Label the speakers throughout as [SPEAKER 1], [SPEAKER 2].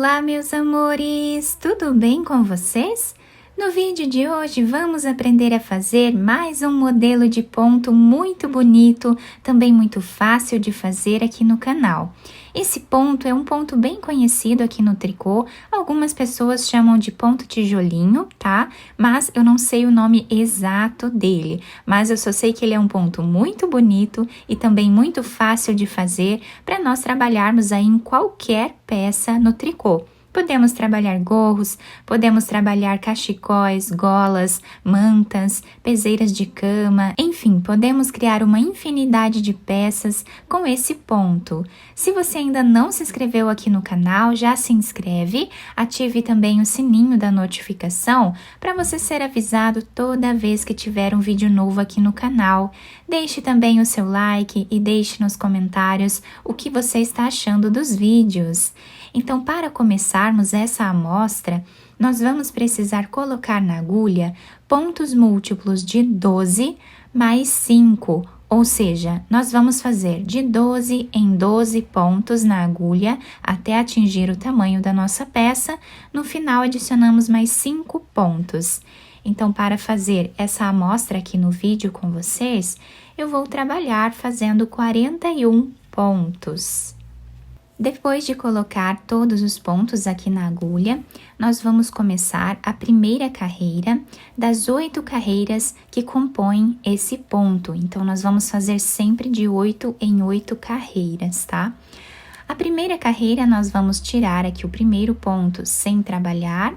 [SPEAKER 1] Olá, meus amores! Tudo bem com vocês? No vídeo de hoje vamos aprender a fazer mais um modelo de ponto muito bonito, também muito fácil de fazer aqui no canal. Esse ponto é um ponto bem conhecido aqui no tricô, algumas pessoas chamam de ponto tijolinho, tá? Mas eu não sei o nome exato dele, mas eu só sei que ele é um ponto muito bonito e também muito fácil de fazer para nós trabalharmos aí em qualquer peça no tricô. Podemos trabalhar gorros, podemos trabalhar cachecóis, golas, mantas, peseiras de cama, enfim, podemos criar uma infinidade de peças com esse ponto. Se você ainda não se inscreveu aqui no canal, já se inscreve, ative também o sininho da notificação para você ser avisado toda vez que tiver um vídeo novo aqui no canal. Deixe também o seu like e deixe nos comentários o que você está achando dos vídeos. Então, para começarmos essa amostra, nós vamos precisar colocar na agulha pontos múltiplos de 12 mais 5, ou seja, nós vamos fazer de 12 em 12 pontos na agulha até atingir o tamanho da nossa peça. No final, adicionamos mais 5 pontos. Então, para fazer essa amostra aqui no vídeo com vocês, eu vou trabalhar fazendo 41 pontos. Depois de colocar todos os pontos aqui na agulha, nós vamos começar a primeira carreira das 8 carreiras que compõem esse ponto. Então, nós vamos fazer sempre de 8 em 8 carreiras, tá? A primeira carreira, nós vamos tirar aqui o primeiro ponto sem trabalhar,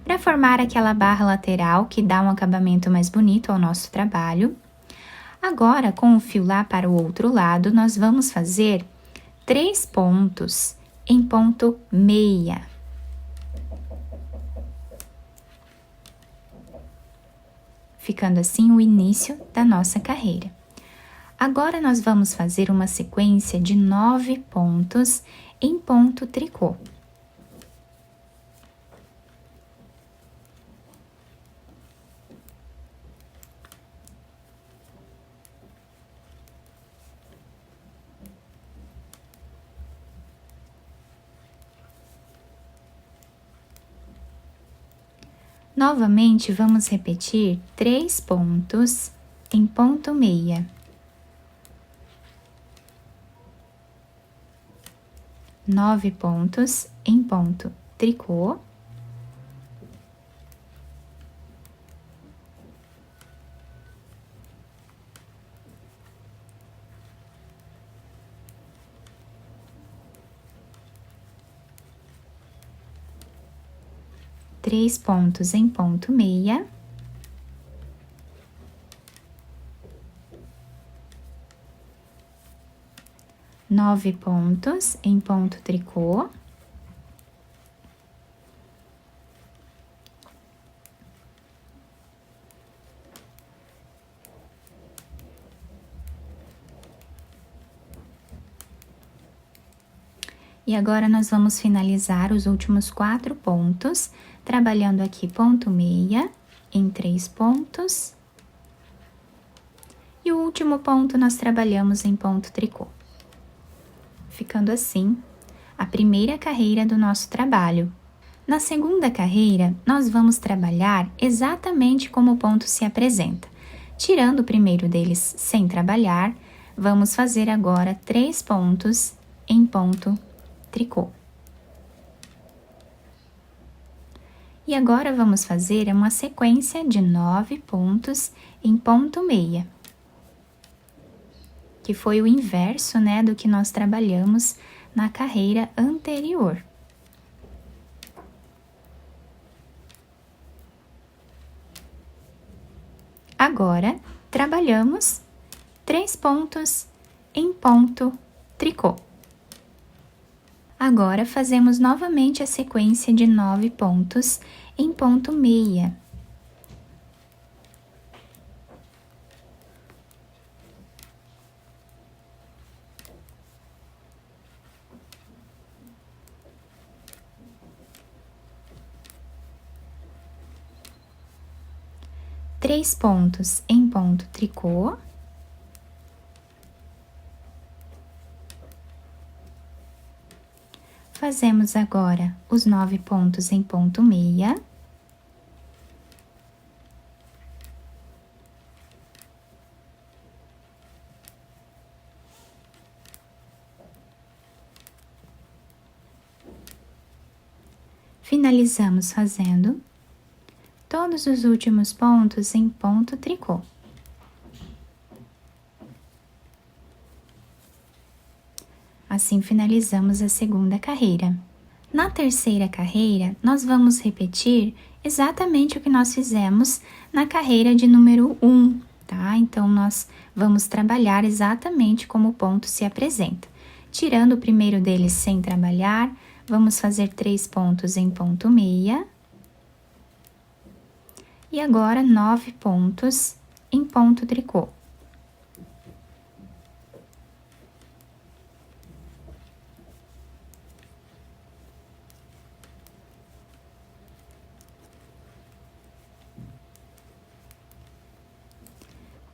[SPEAKER 1] para formar aquela barra lateral que dá um acabamento mais bonito ao nosso trabalho. Agora, com o fio lá para o outro lado, nós vamos fazer 3 pontos em ponto meia. Ficando assim o início da nossa carreira. Agora, nós vamos fazer uma sequência de 9 pontos em ponto tricô. Novamente, vamos repetir 3 pontos em ponto meia. 9 pontos em ponto tricô. Três pontos em ponto meia. Nove pontos em ponto tricô. E agora, nós vamos finalizar os últimos 4 pontos, trabalhando aqui ponto meia em 3 pontos. E o último ponto nós trabalhamos em ponto tricô. Ficando assim, a primeira carreira do nosso trabalho. Na segunda carreira, nós vamos trabalhar exatamente como o ponto se apresenta. Tirando o primeiro deles sem trabalhar, vamos fazer agora 3 pontos em ponto tricô. E agora, vamos fazer uma sequência de 9 pontos em ponto meia, que foi o inverso, né, do que nós trabalhamos na carreira anterior. Agora, trabalhamos 3 pontos em ponto tricô. Agora, fazemos novamente a sequência de 9 pontos em ponto meia. Três pontos em ponto tricô. Fazemos agora os 9 pontos em ponto meia. Finalizamos fazendo todos os últimos pontos em ponto tricô. Assim finalizamos a segunda carreira. Na terceira carreira, nós vamos repetir exatamente o que nós fizemos na carreira de número 1, tá? Então, nós vamos trabalhar exatamente como o ponto se apresenta. Tirando o primeiro deles sem trabalhar, vamos fazer 3 pontos em ponto meia. E agora, 9 pontos em ponto tricô.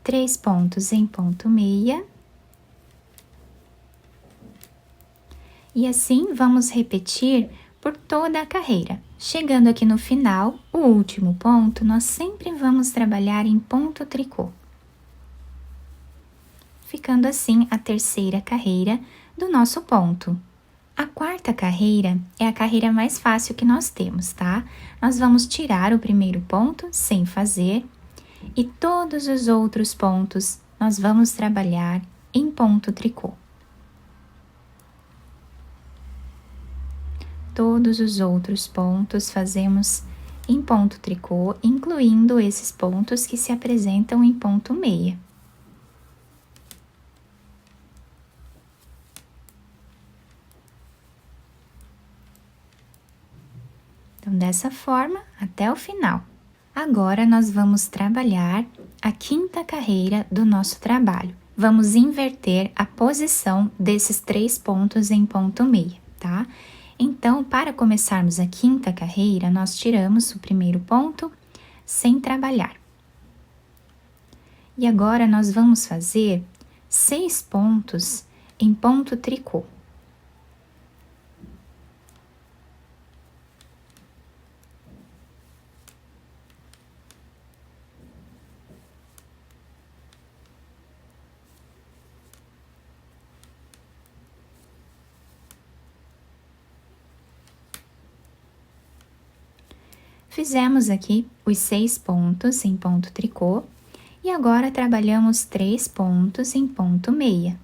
[SPEAKER 1] Três pontos em ponto meia. E assim vamos repetir por toda a carreira. Chegando aqui no final, o último ponto, nós sempre vamos trabalhar em ponto tricô. Ficando assim a terceira carreira do nosso ponto. A quarta carreira é a carreira mais fácil que nós temos, tá? Nós vamos tirar o primeiro ponto sem fazer. E todos os outros pontos nós vamos trabalhar em ponto tricô. Todos os outros pontos fazemos em ponto tricô, incluindo esses pontos que se apresentam em ponto meia. Então, dessa forma, até o final. Agora, nós vamos trabalhar a quinta carreira do nosso trabalho. Vamos inverter a posição desses 3 pontos em ponto meia, tá? Então, para começarmos a quinta carreira, nós tiramos o primeiro ponto sem trabalhar. E agora, nós vamos fazer 6 pontos em ponto tricô. Fizemos aqui os 6 pontos em ponto tricô e agora trabalhamos 3 pontos em ponto meia.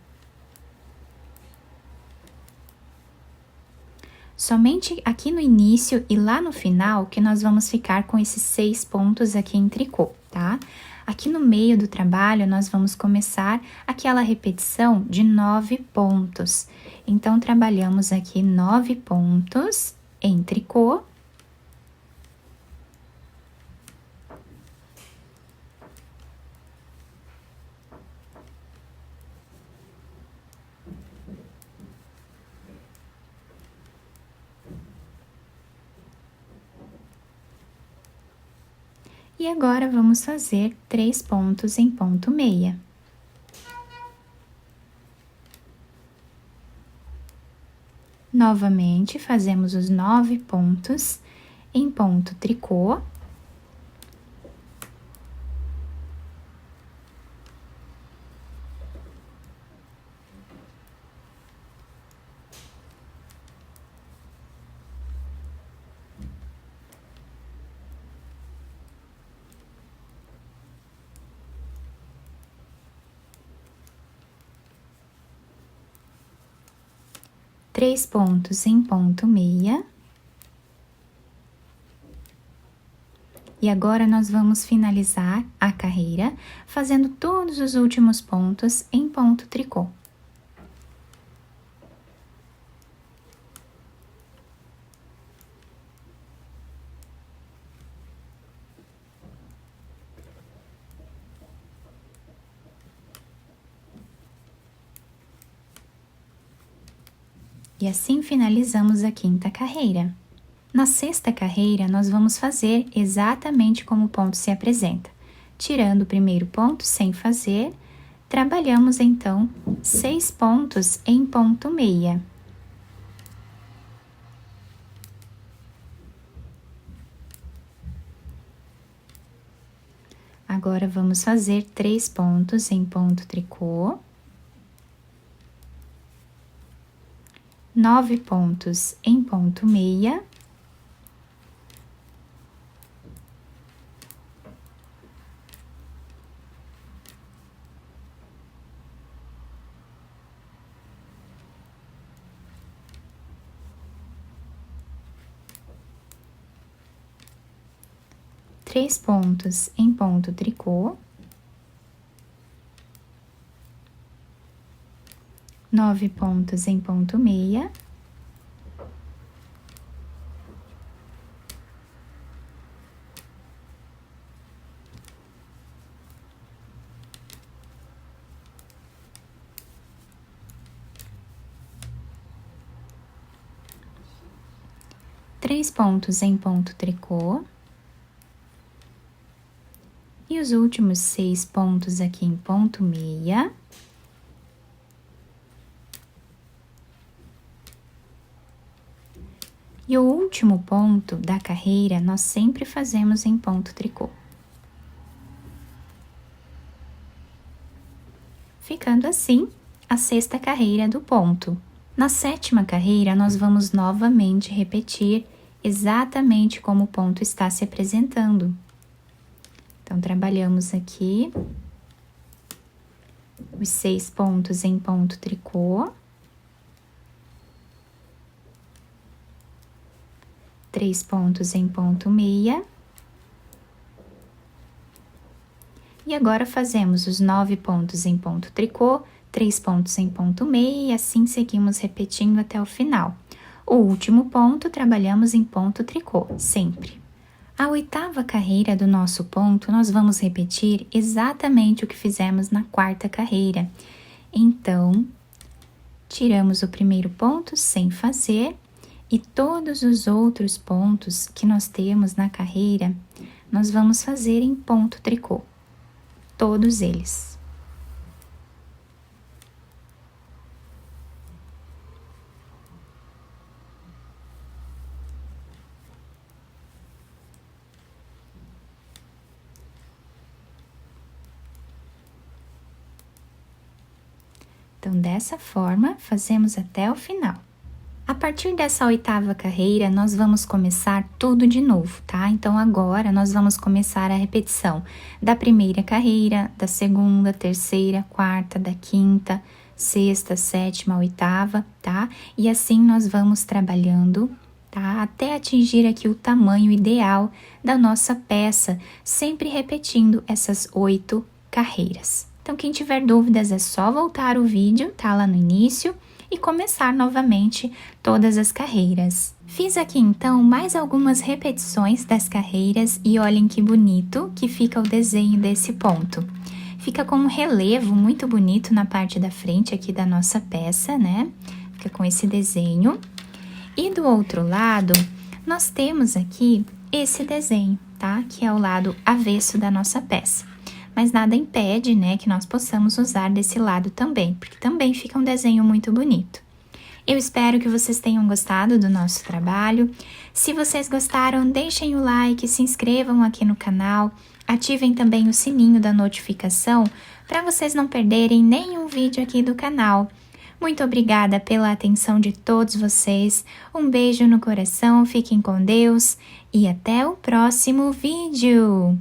[SPEAKER 1] Somente aqui no início e lá no final que nós vamos ficar com esses 6 pontos aqui em tricô, tá? Aqui no meio do trabalho, nós vamos começar aquela repetição de 9 pontos. Então, trabalhamos aqui 9 pontos em tricô. E agora, vamos fazer 3 pontos em ponto meia. Novamente, fazemos os 9 pontos em ponto tricô. Três pontos em ponto meia. E agora, nós vamos finalizar a carreira fazendo todos os últimos pontos em ponto tricô. E assim finalizamos a quinta carreira. Na sexta carreira, nós vamos fazer exatamente como o ponto se apresenta. Tirando o primeiro ponto sem fazer, trabalhamos então 6 pontos em ponto meia. Agora, vamos fazer 3 pontos em ponto tricô. 9 pontos em ponto meia. Três pontos em ponto tricô, 9 pontos em ponto meia, três pontos em ponto tricô. E os últimos 6 pontos aqui em ponto meia. E o último ponto da carreira, nós sempre fazemos em ponto tricô. Ficando assim, a 6ª carreira do ponto. Na 7ª carreira, nós vamos novamente repetir exatamente como o ponto está se apresentando. Então, trabalhamos aqui os 6 pontos em ponto tricô, 3 pontos em ponto meia, e agora fazemos os 9 pontos em ponto tricô, 3 pontos em ponto meia, e assim seguimos repetindo até o final. O último ponto, trabalhamos em ponto tricô, sempre. A 8ª carreira do nosso ponto, nós vamos repetir exatamente o que fizemos na 4ª carreira. Então, tiramos o primeiro ponto sem fazer, e todos os outros pontos que nós temos na carreira, nós vamos fazer em ponto tricô. Todos eles. Então, dessa forma, fazemos até o final. A partir dessa 8ª carreira, nós vamos começar tudo de novo, tá? Então, agora, nós vamos começar a repetição da 1ª carreira, da 2ª, 3ª, 4ª, da 5ª, 6ª, 7ª, 8ª, tá? E assim nós vamos trabalhando, tá? Até atingir aqui o tamanho ideal da nossa peça, sempre repetindo essas 8 carreiras. Então, quem tiver dúvidas é só voltar o vídeo, tá lá no início, e começar novamente todas as carreiras. Fiz aqui então mais algumas repetições das carreiras e olhem que bonito que fica o desenho desse ponto. Fica com um relevo muito bonito na parte da frente aqui da nossa peça, né? Fica com esse desenho. E do outro lado, nós temos aqui esse desenho, tá? Que é o lado avesso da nossa peça. Mas nada impede, né, que nós possamos usar desse lado também, porque também fica um desenho muito bonito. Eu espero que vocês tenham gostado do nosso trabalho. Se vocês gostaram, deixem o like, se inscrevam aqui no canal, ativem também o sininho da notificação para vocês não perderem nenhum vídeo aqui do canal. Muito obrigada pela atenção de todos vocês, um beijo no coração, fiquem com Deus e até o próximo vídeo!